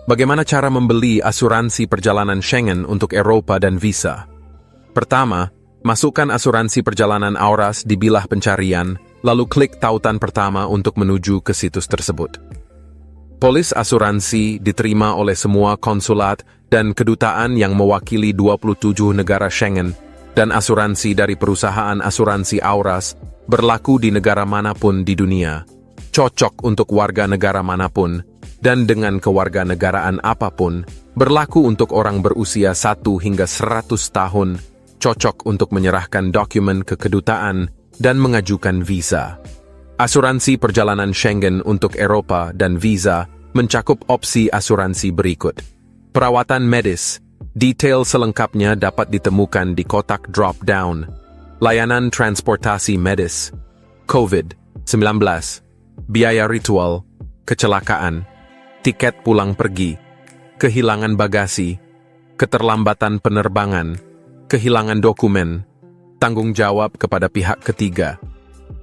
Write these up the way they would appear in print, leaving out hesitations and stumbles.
Bagaimana cara membeli asuransi perjalanan Schengen untuk Eropa dan visa? Pertama, masukkan asuransi perjalanan Auras di bilah pencarian, lalu klik tautan pertama untuk menuju ke situs tersebut. Polis asuransi diterima oleh semua konsulat dan kedutaan yang mewakili 27 negara Schengen, dan asuransi dari perusahaan asuransi Auras berlaku di negara manapun di dunia, cocok untuk warga negara manapun, dan dengan kewarganegaraan apapun, berlaku untuk orang berusia 1 hingga 100 tahun, cocok untuk menyerahkan dokumen ke kedutaan dan mengajukan visa. Asuransi perjalanan Schengen untuk Eropa dan visa mencakup opsi asuransi berikut. Perawatan medis, detail selengkapnya dapat ditemukan di kotak drop-down. Layanan transportasi medis, COVID-19, biaya ritual, kecelakaan, tiket pulang pergi, kehilangan bagasi, keterlambatan penerbangan, kehilangan dokumen, tanggung jawab kepada pihak ketiga.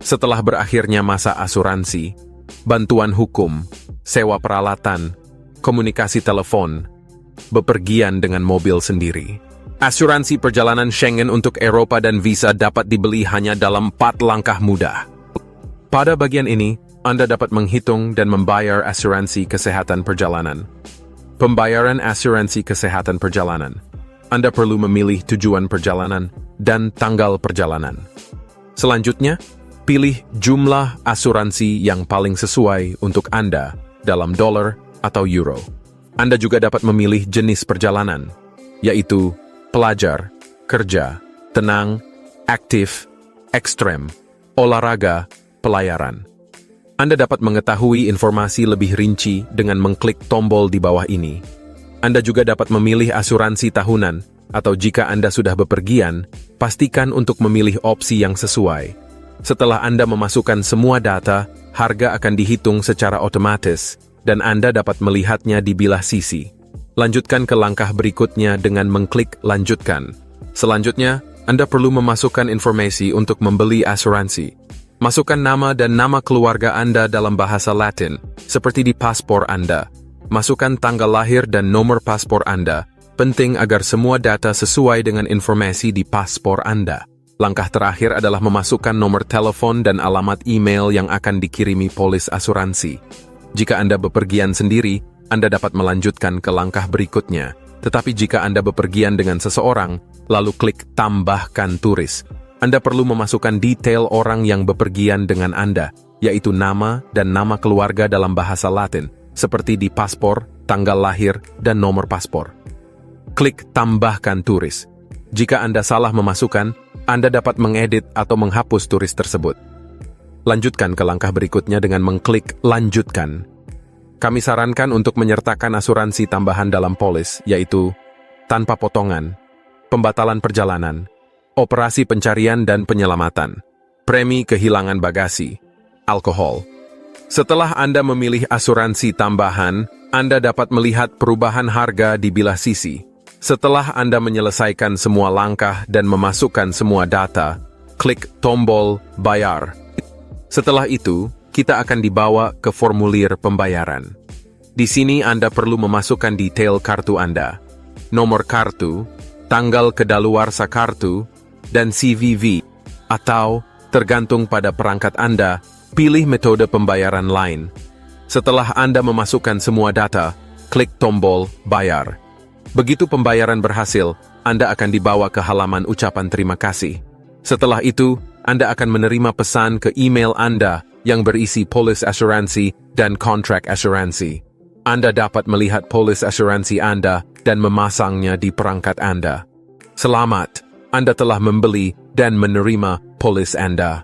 Setelah berakhirnya masa asuransi, bantuan hukum, sewa peralatan, komunikasi telepon, bepergian dengan mobil sendiri. Asuransi perjalanan Schengen untuk Eropa dan visa dapat dibeli hanya dalam 4 langkah mudah. Pada bagian ini, Anda dapat menghitung dan membayar asuransi kesehatan perjalanan. Pembayaran asuransi kesehatan perjalanan. Anda perlu memilih tujuan perjalanan dan tanggal perjalanan. Selanjutnya, pilih jumlah asuransi yang paling sesuai untuk Anda dalam dolar atau euro. Anda juga dapat memilih jenis perjalanan, yaitu pelajar, kerja, tenang, aktif, ekstrem, olahraga, pelayaran. Anda dapat mengetahui informasi lebih rinci dengan mengklik tombol di bawah ini. Anda juga dapat memilih asuransi tahunan, atau jika Anda sudah bepergian, pastikan untuk memilih opsi yang sesuai. Setelah Anda memasukkan semua data, harga akan dihitung secara otomatis, dan Anda dapat melihatnya di bilah sisi. Lanjutkan ke langkah berikutnya dengan mengklik lanjutkan. Selanjutnya, Anda perlu memasukkan informasi untuk membeli asuransi. Masukkan nama dan nama keluarga Anda dalam bahasa Latin, seperti di paspor Anda. Masukkan tanggal lahir dan nomor paspor Anda. Penting agar semua data sesuai dengan informasi di paspor Anda. Langkah terakhir adalah memasukkan nomor telepon dan alamat email yang akan dikirimi polis asuransi. Jika Anda bepergian sendiri, Anda dapat melanjutkan ke langkah berikutnya. Tetapi jika Anda bepergian dengan seseorang, lalu klik tambahkan turis. Anda perlu memasukkan detail orang yang bepergian dengan Anda, yaitu nama dan nama keluarga dalam bahasa Latin, seperti di paspor, tanggal lahir, dan nomor paspor. Klik tambahkan turis. Jika Anda salah memasukkan, Anda dapat mengedit atau menghapus turis tersebut. Lanjutkan ke langkah berikutnya dengan mengklik lanjutkan. Kami sarankan untuk menyertakan asuransi tambahan dalam polis, yaitu tanpa potongan, pembatalan perjalanan, operasi pencarian dan penyelamatan, premi kehilangan bagasi, alkohol. Setelah Anda memilih asuransi tambahan, Anda dapat melihat perubahan harga di bilah sisi. Setelah Anda menyelesaikan semua langkah dan memasukkan semua data, klik tombol bayar. Setelah itu, kita akan dibawa ke formulir pembayaran. Di sini Anda perlu memasukkan detail kartu Anda, nomor kartu, tanggal kedaluarsa kartu, dan CVV, atau tergantung pada perangkat Anda, pilih metode pembayaran lain. Setelah Anda memasukkan semua data, klik tombol bayar. Begitu pembayaran berhasil, Anda akan dibawa ke halaman ucapan terima kasih. Setelah itu, Anda akan menerima pesan ke email Anda yang berisi polis asuransi dan kontrak asuransi. Anda dapat melihat polis asuransi Anda dan memasangnya di perangkat Anda. Selamat! Anda telah membeli dan menerima polis Anda.